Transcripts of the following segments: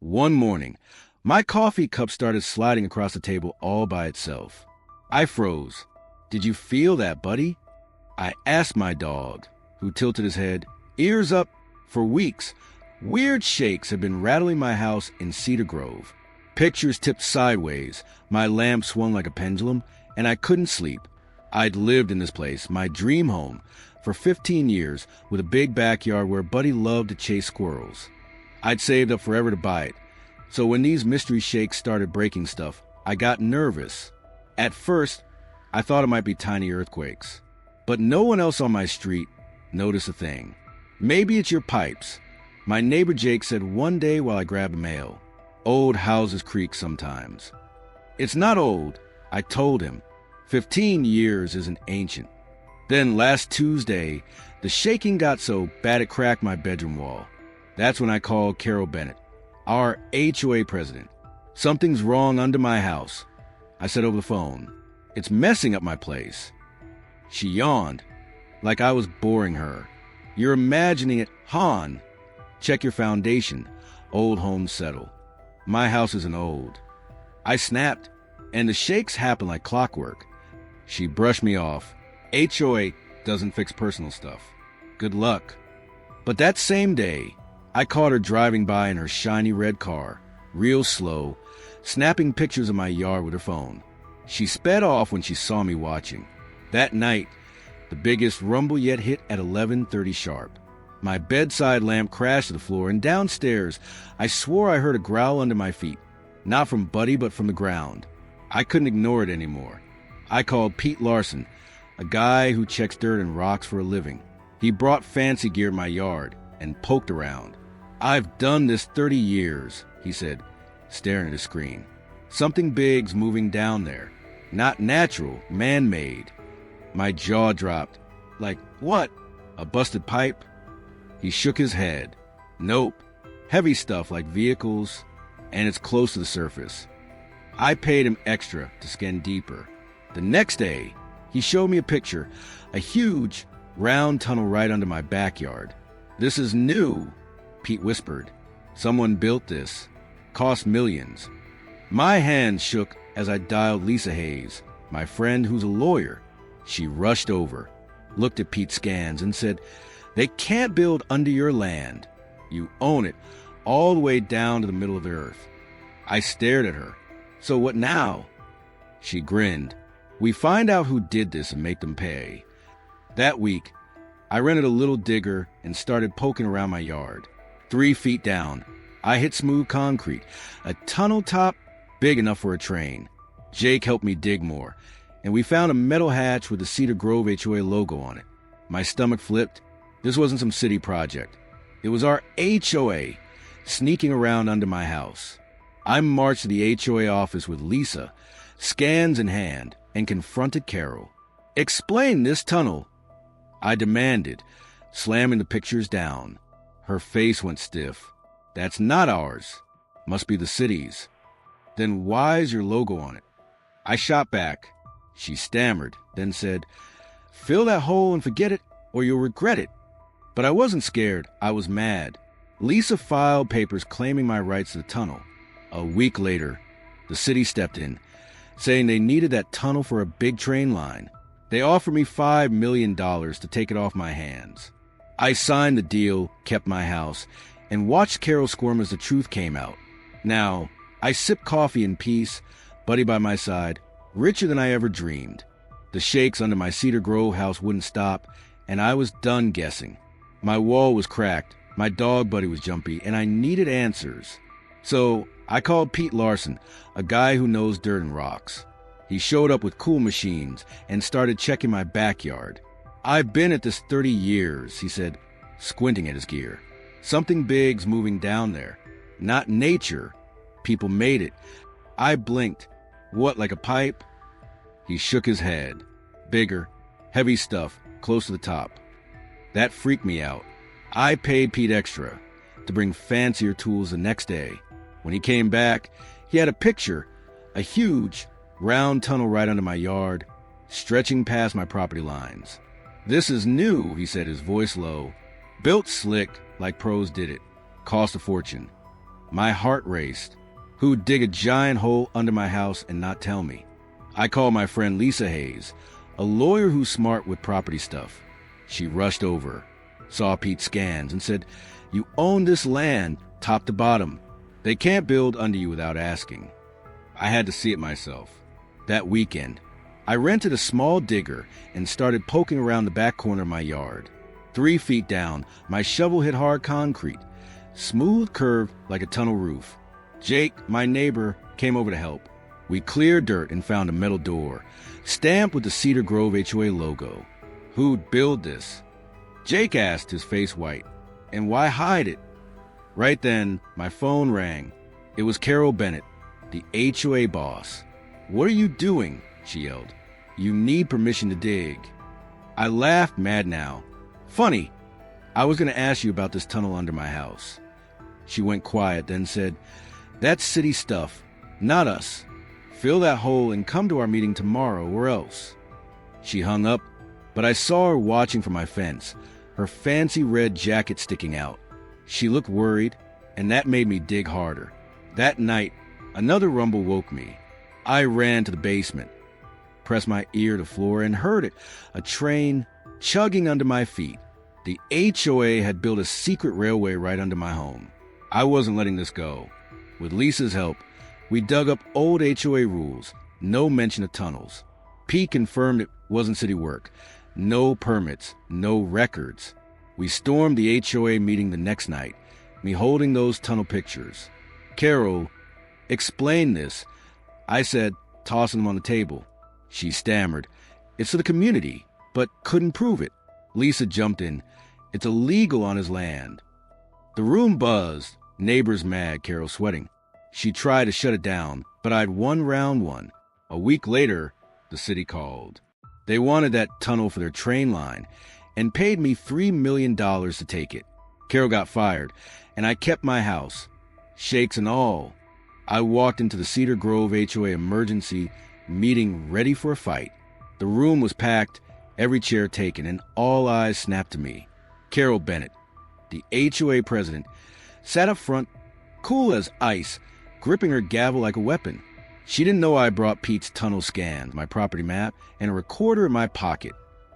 One morning, my coffee cup started sliding across the table all by itself. I froze. "Did you feel that, buddy?" I asked my dog, who tilted his head, ears up. For weeks, weird shakes had been rattling my house in Cedar Grove. Pictures tipped sideways, my lamp swung like a pendulum, and I couldn't sleep. I'd lived in this place, my dream home, for 15 years, with a big backyard where Buddy loved to chase squirrels. I'd saved up forever to buy it, so when these mystery shakes started breaking stuff, I got nervous. At first, I thought it might be tiny earthquakes, but no one else on my street noticed a thing. "Maybe it's your pipes," my neighbor Jake said one day while I grabbed mail. "Old houses creak sometimes." "It's not old," I told him. 15 years isn't ancient. Then last Tuesday, the shaking got so bad it cracked my bedroom wall. That's when I called Carol Bennett, our HOA president. "Something's wrong under my house," I said over the phone. "It's messing up my place." She yawned, like I was boring her. "You're imagining it, hon. Check your foundation. Old homes settle. My house isn't old." I snapped, and the shakes happened like clockwork. She brushed me off. "HOA doesn't fix personal stuff. Good luck." But that same day, I caught her driving by in her shiny red car, real slow, snapping pictures of my yard with her phone. She sped off when she saw me watching. That night, the biggest rumble yet hit at 11:30 sharp. My bedside lamp crashed to the floor, and downstairs, I swore I heard a growl under my feet. Not from Buddy, but from the ground. I couldn't ignore it anymore. I called Pete Larson, a guy who checks dirt and rocks for a living. He brought fancy gear in my yard and poked around. "I've done this 30 years, he said, staring at the screen. "Something big's moving down there. Not natural, man-made." My jaw dropped. "Like what? A busted pipe?" He shook his head. "Nope. Heavy stuff like vehicles, and it's close to the surface." I paid him extra to scan deeper. The next day, he showed me a picture, a huge, round tunnel right under my backyard. "This is new," Pete whispered. "Someone built this. Cost millions." My hands shook as I dialed Lisa Hayes, my friend who's a lawyer. She rushed over, looked at Pete's scans, and said, "They can't build under your land. You own it, all the way down to the middle of the earth." I stared at her. "So what now?" She grinned. "We find out who did this and make them pay." That week, I rented a little digger and started poking around my yard. 3 feet down, I hit smooth concrete, a tunnel top big enough for a train. Jake helped me dig more, and we found a metal hatch with the Cedar Grove HOA logo on it. My stomach flipped. This wasn't some city project. It was our HOA sneaking around under my house. I marched to the HOA office with Lisa, scans in hand, and confronted Carol. "Explain this tunnel," I demanded, slamming the pictures down. Her face went stiff. "That's not ours. Must be the city's." "Then why's your logo on it?" I shot back. She stammered, then said, "Fill that hole and forget it, or you'll regret it." But I wasn't scared. I was mad. Lisa filed papers claiming my rights to the tunnel. A week later, the city stepped in, saying they needed that tunnel for a big train line. They offered me $5 million to take it off my hands. I signed the deal, kept my house, and watched Carol squirm as the truth came out. Now, I sipped coffee in peace, Buddy by my side, richer than I ever dreamed. The shakes under my Cedar Grove house wouldn't stop, and I was done guessing. My wall was cracked, my dog Buddy was jumpy, and I needed answers. So I called Pete Larson, a guy who knows dirt and rocks. He showed up with cool machines and started checking my backyard. "I've been at this 30 years, he said, squinting at his gear. "Something big's moving down there. Not nature. People made it." I blinked. "What, like a pipe?" He shook his head. "Bigger, heavy stuff, close to the top." That freaked me out. I paid Pete extra to bring fancier tools the next day. When he came back, he had a picture, a huge, round tunnel right under my yard, stretching past my property lines. "This is new," he said, his voice low. "Built slick, like pros did it. Cost a fortune." My heart raced. Who'd dig a giant hole under my house and not tell me? I called my friend Lisa Hayes, a lawyer who's smart with property stuff. She rushed over, saw Pete's scans, and said, "You own this land, top to bottom. They can't build under you without asking." I had to see it myself. That weekend, I rented a small digger and started poking around the back corner of my yard. 3 feet down, my shovel hit hard concrete, smooth curve like a tunnel roof. Jake, my neighbor, came over to help. We cleared dirt and found a metal door, stamped with the Cedar Grove HOA logo. Who'd build this? Jake asked, his face white. And why hide it? Right then, my phone rang. It was Carol Bennett, the HOA boss. "What are you doing?" she yelled. "You need permission to dig." I laughed, mad now. "Funny, I was going to ask you about this tunnel under my house." She went quiet, then said, "That's city stuff, not us. Fill that hole and come to our meeting tomorrow or else." She hung up, but I saw her watching from my fence, her fancy red jacket sticking out. She looked worried, and that made me dig harder. That night, another rumble woke me. I ran to the basement, pressed my ear to the floor, and heard it, a train chugging under my feet. The HOA had built a secret railway right under my home. I wasn't letting this go. With Lisa's help, we dug up old HOA rules, no mention of tunnels. Pete confirmed it wasn't city work. No permits, no records. We stormed the HOA meeting the next night, me holding those tunnel pictures. "Carol, explain this," I said, tossing them on the table. She stammered, "It's for the community," but couldn't prove it. Lisa jumped in. "It's illegal on his land." The room buzzed, neighbors mad, Carol sweating. She tried to shut it down, but I'd won round one. A week later, the city called. They wanted that tunnel for their train line and paid me $3 million to take it. Carol got fired, and I kept my house. Shakes and all, I walked into the Cedar Grove HOA emergency meeting ready for a fight. The room was packed, every chair taken, and all eyes snapped to me. Carol Bennett, the HOA president, sat up front, cool as ice, gripping her gavel like a weapon. She didn't know I brought Pete's tunnel scan, my property map, and a recorder in my pocket.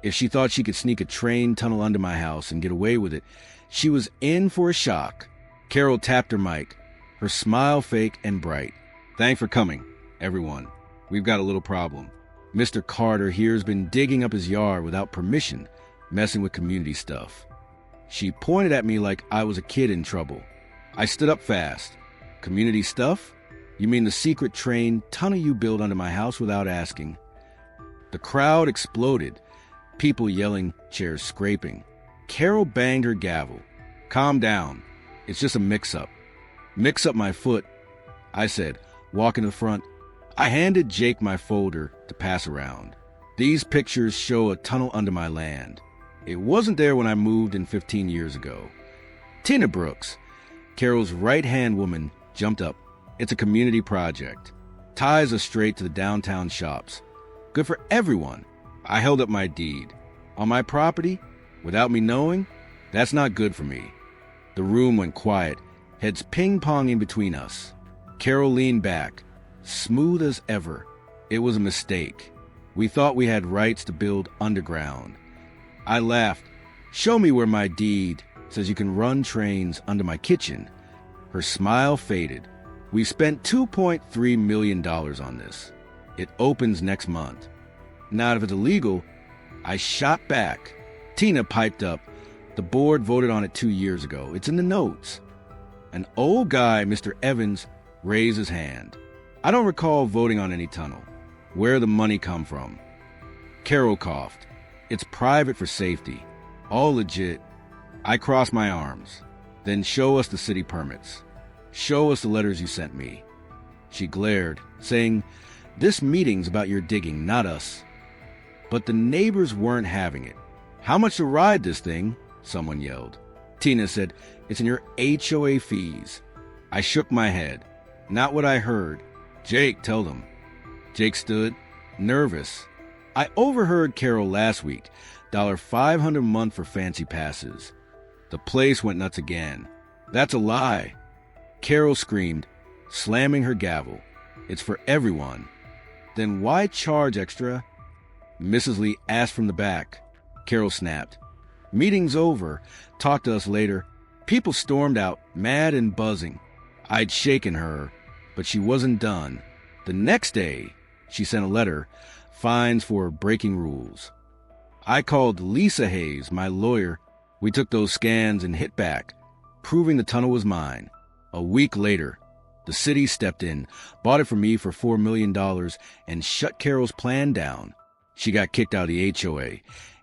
If she thought she could sneak a train tunnel under my house and get away with it, she was in for a shock. Carol tapped her mic, her smile fake and bright. "Thanks for coming, everyone. We've got a little problem. Mr. Carter here's been digging up his yard without permission, messing with community stuff." She pointed at me like I was a kid in trouble. I stood up fast. "Community stuff? You mean the secret train tunnel you built under my house without asking?" The crowd exploded, people yelling, chairs scraping. Carol banged her gavel. "Calm down. It's just a mix-up." "Mix up my foot," I said, walking to the front. I handed Jake my folder to pass around. "These pictures show a tunnel under my land. It wasn't there when I moved in 15 years ago." Tina Brooks, Carol's right-hand woman, jumped up. "It's a community project. Ties us straight to the downtown shops. Good for everyone." I held up my deed. "On my property? Without me knowing? That's not good for me." The room went quiet, heads ping-ponging between us. Carol leaned back, smooth as ever. "It was a mistake. We thought we had rights to build underground." I laughed. "Show me where my deed says you can run trains under my kitchen." Her smile faded. "We spent $2.3 million on this. It opens next month." "Not if it's illegal." I shot back. Tina piped up. "The board voted on it 2 years ago. It's in the notes." An old guy, Mr. Evans, raised his hand. "I don't recall voting on any tunnel. Where the money come from?" Carol coughed. "It's private for safety. All legit." I crossed my arms. "Then show us the city permits. Show us the letters you sent me." She glared, saying, "This meeting's about your digging, not us." But the neighbors weren't having it. "How much to ride this thing?" someone yelled. Tina said, "It's in your HOA fees." I shook my head. "Not what I heard." "Jake, tell them." Jake stood, nervous. "I overheard Carol last week. $500 a month for fancy passes." The place went nuts again. "That's a lie." Carol screamed, slamming her gavel. It's for everyone. Then why charge extra? Mrs. Lee asked from the back. Carol snapped. Meeting's over. Talk to us later. People stormed out, mad and buzzing. I'd shaken her, but she wasn't done. The next day, she sent a letter, fines for breaking rules. I called Lisa Hayes, my lawyer. We took those scans and hit back, proving the tunnel was mine. A week later, the city stepped in, bought it for me for $4 million, and shut Carol's plan down. She got kicked out of the HOA,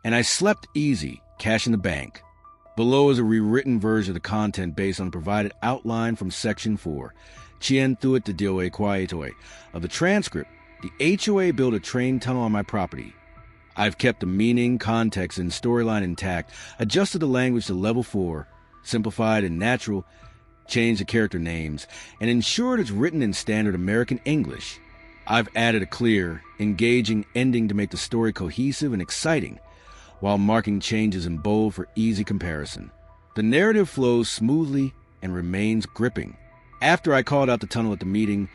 and I slept easy, cash in the bank. Below is a rewritten version of the content based on the provided outline from Section 4, Chien Thuet de Dioe Quietoe, of the transcript. The HOA built a train tunnel on my property. I've kept the meaning, context, and storyline intact, adjusted the language to level 4, simplified and natural, changed the character names, and ensured it's written in standard American English. I've added a clear, engaging ending to make the story cohesive and exciting, while marking changes in bold for easy comparison. The narrative flows smoothly and remains gripping. After I called out the tunnel at the meeting,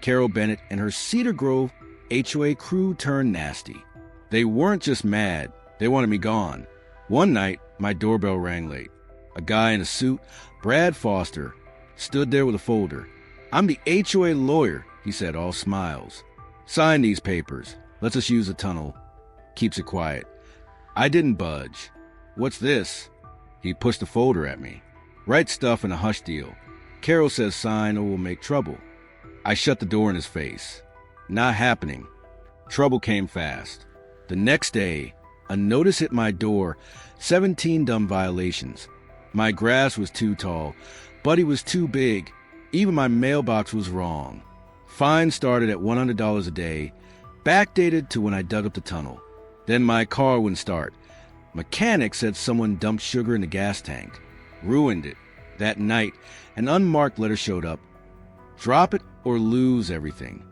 Carol Bennett and her Cedar Grove HOA crew turned nasty. They weren't just mad, they wanted me gone. One night, my doorbell rang late. A guy in a suit, Brad Foster, stood there with a folder. I'm the HOA lawyer, he said, all smiles. Sign these papers. Let's us use the tunnel. Keeps it quiet. I didn't budge. What's this? He pushed the folder at me. Write stuff in a hush deal. Carol says sign or we'll make trouble. I shut the door in his face. Not happening. Trouble came fast. The next day, a notice hit my door, 17 dumb violations. My grass was too tall, Buddy was too big, even my mailbox was wrong. Fine started at $100 a day, backdated to when I dug up the tunnel. Then my car wouldn't start. Mechanic said someone dumped sugar in the gas tank. Ruined it. That night, an unmarked letter showed up. Drop it or lose everything.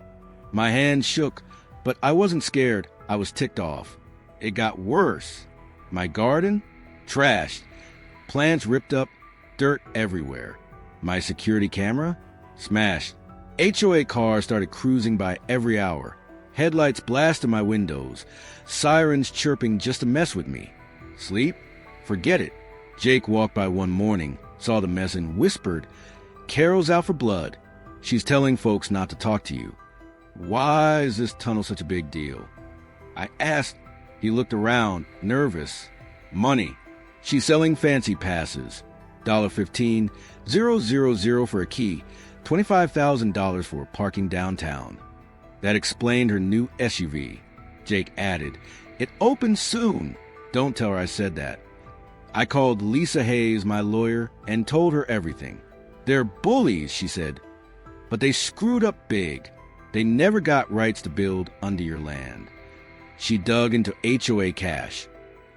My hand shook, but I wasn't scared. I was ticked off. It got worse. My garden? Trashed. Plants ripped up, dirt everywhere. My security camera? Smashed. HOA cars started cruising by every hour. Headlights blasted my windows. Sirens chirping just to mess with me. Sleep? Forget it. Jake walked by one morning, saw the mess and whispered, Carol's out for blood. She's telling folks not to talk to you. Why is this tunnel such a big deal? I asked. He looked around, nervous. Money. She's selling fancy passes. $15, 000 for a key, $25,000 for parking downtown. That explained her new SUV. Jake added, it opens soon. Don't tell her I said that. I called Lisa Hayes, my lawyer, and told her everything. They're bullies, she said, but they screwed up big. They never got rights to build under your land. She dug into HOA cash,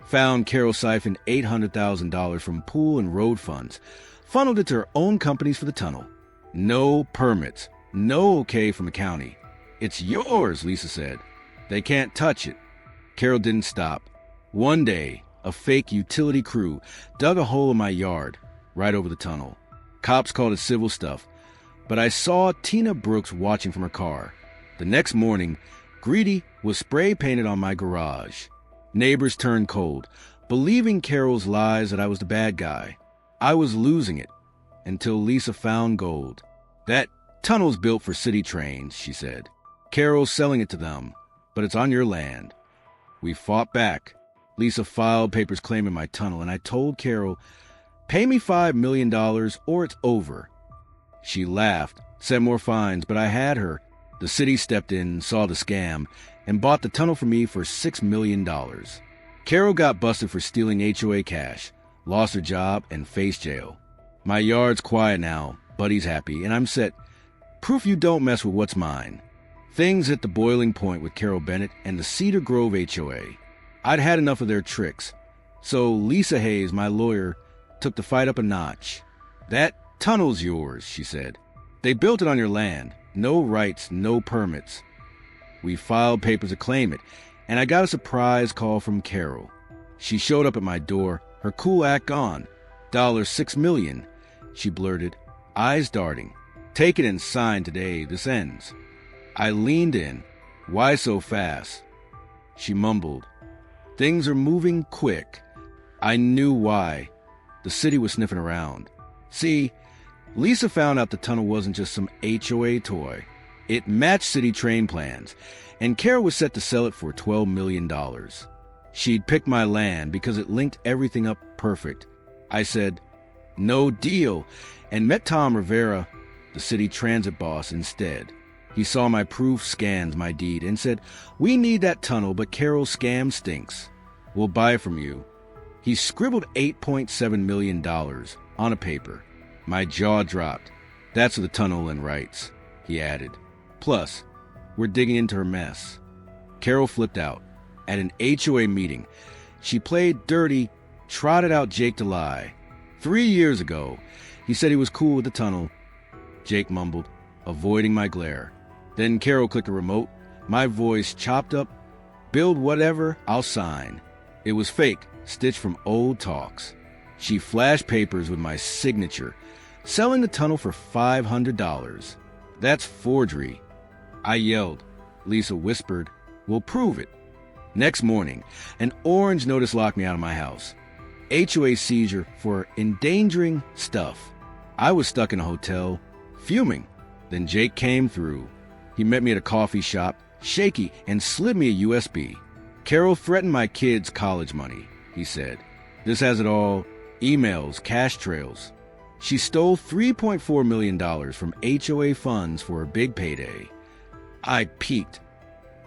found Carol siphoned $800,000 from pool and road funds, funneled it to her own companies for the tunnel. No permits, no okay from the county. It's yours, Lisa said. They can't touch it. Carol didn't stop. One day, a fake utility crew dug a hole in my yard, right over the tunnel. Cops called it civil stuff, but I saw Tina Brooks watching from her car. The next morning, Greedy was spray painted on my garage. Neighbors turned cold, believing Carol's lies that I was the bad guy. I was losing it, until Lisa found gold. That tunnel's built for city trains, she said. Carol's selling it to them, but it's on your land. We fought back. Lisa filed papers claiming my tunnel, and I told Carol, pay me $5 million or it's over. She laughed, said more fines, but I had her. The city stepped in, saw the scam, and bought the tunnel for me for $6 million. Carol got busted for stealing HOA cash, lost her job, and faced jail. My yard's quiet now, Buddy's happy, and I'm set. Proof you don't mess with what's mine. Things hit the boiling point with Carol Bennett and the Cedar Grove HOA. I'd had enough of their tricks, so Lisa Hayes, my lawyer, took the fight up a notch. That tunnel's yours, she said. They built it on your land. No rights, no permits. We filed papers to claim it, and I got a surprise call from Carol. She showed up at my door, her cool act gone. $6 million, she blurted, eyes darting. Take it and sign today. This ends. I leaned in. Why so fast? She mumbled. Things are moving quick. I knew why. The city was sniffing around. See, Lisa found out the tunnel wasn't just some HOA toy. It matched city train plans, and Carol was set to sell it for $12 million. She'd picked my land because it linked everything up perfect. I said, no deal, and met Tom Rivera, the city transit boss, instead. He saw my proof, scanned my deed, and said, we need that tunnel, but Carol's scam stinks. We'll buy from you. He scribbled $8.7 million on a paper. My jaw dropped. That's for the tunnel and rights, he added. Plus, we're digging into her mess. Carol flipped out. At an HOA meeting, she played dirty, trotted out Jake to lie. 3 years ago, he said he was cool with the tunnel. Jake mumbled, avoiding my glare. Then Carol clicked a remote. My voice chopped up. Build whatever, I'll sign. It was fake, stitched from old talks. She flashed papers with my signature, selling the tunnel for $500. That's forgery. I yelled. Lisa whispered, we'll prove it. Next morning, an orange notice locked me out of my house. HOA seizure for endangering stuff. I was stuck in a hotel, fuming. Then Jake came through. He met me at a coffee shop, shaky, and slid me a USB. Carol threatened my kids' college money, he said. This has it all, emails, cash trails. She stole $3.4 million from HOA funds for a big payday. I peaked.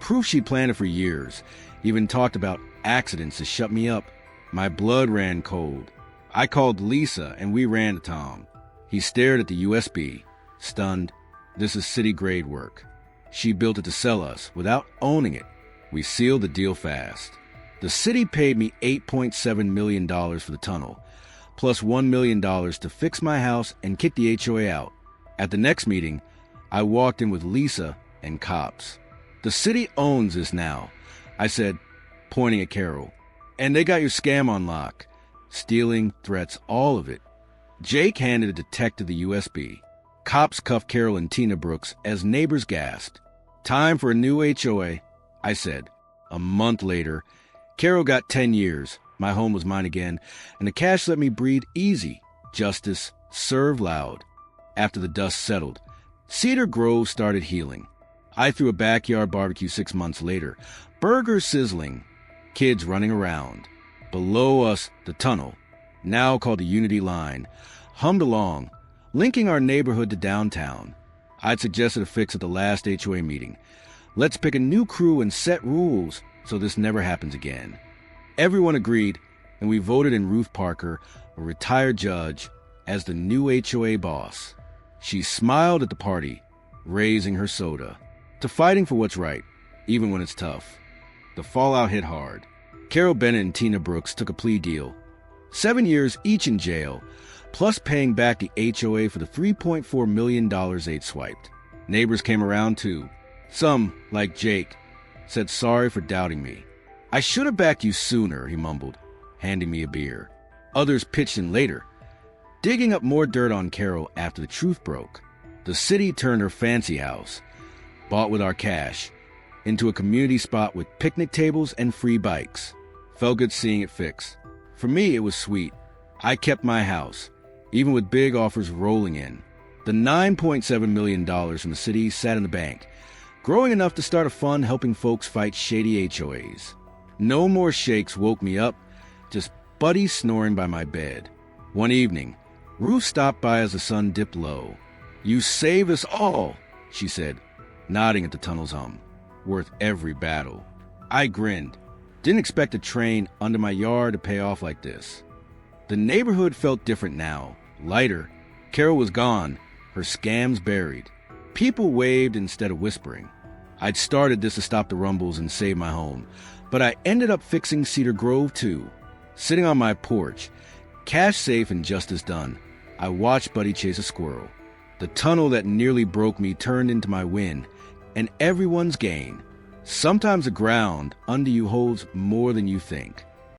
Proof she'd planned it for years. Even talked about accidents to shut me up. My blood ran cold. I called Lisa and we ran to Tom. He stared at the USB, stunned. This is city-grade work. She built it to sell us without owning it. We sealed the deal fast. The city paid me $8.7 million for the tunnel, plus $1 million to fix my house and kick the HOA out. At the next meeting, I walked in with Lisa and cops. The city owns this now, I said, pointing at Carol. And they got your scam on lock. Stealing, threats, all of it. Jake handed a detective the USB. Cops cuffed Carol and Tina Brooks as neighbors gasped. Time for a new HOA, I said. A month later, Carol got 10 years. My home was mine again, and the cash let me breathe easy. Justice served loud. After the dust settled, Cedar Grove started healing. I threw a backyard barbecue 6 months later. Burgers sizzling. Kids running around. Below us, the tunnel, now called the Unity Line, hummed along, linking our neighborhood to downtown. I'd suggested a fix at the last HOA meeting. Let's pick a new crew and set rules so this never happens again. Everyone agreed, and we voted in Ruth Parker, a retired judge, as the new HOA boss. She smiled at the party, raising her soda, to fighting for what's right, even when it's tough. The fallout hit hard. Carol Bennett and Tina Brooks took a plea deal. 7 years each in jail, plus paying back the HOA for the $3.4 million they'd swiped. Neighbors came around too. Some, like Jake, said sorry for doubting me. I should have backed you sooner, he mumbled, handing me a beer. Others pitched in later, digging up more dirt on Carol after the truth broke. The city turned her fancy house, bought with our cash, into a community spot with picnic tables and free bikes. Felt good seeing it fixed. For me, it was sweet. I kept my house, even with big offers rolling in. The $9.7 million from the city sat in the bank, growing enough to start a fund helping folks fight shady HOAs. No more shakes woke me up, just buddies snoring by my bed. One evening, Ruth stopped by as the sun dipped low. You saved us all, she said, nodding at the tunnel's hum. Worth every battle. I grinned. Didn't expect a train under my yard to pay off like this. The neighborhood felt different now, lighter. Carol was gone, her scams buried. People waved instead of whispering. I'd started this to stop the rumbles and save my home, but I ended up fixing Cedar Grove too. Sitting on my porch, cash safe and justice done, I watched Buddy chase a squirrel. The tunnel that nearly broke me turned into my win, and everyone's gain. Sometimes the ground under you holds more than you think.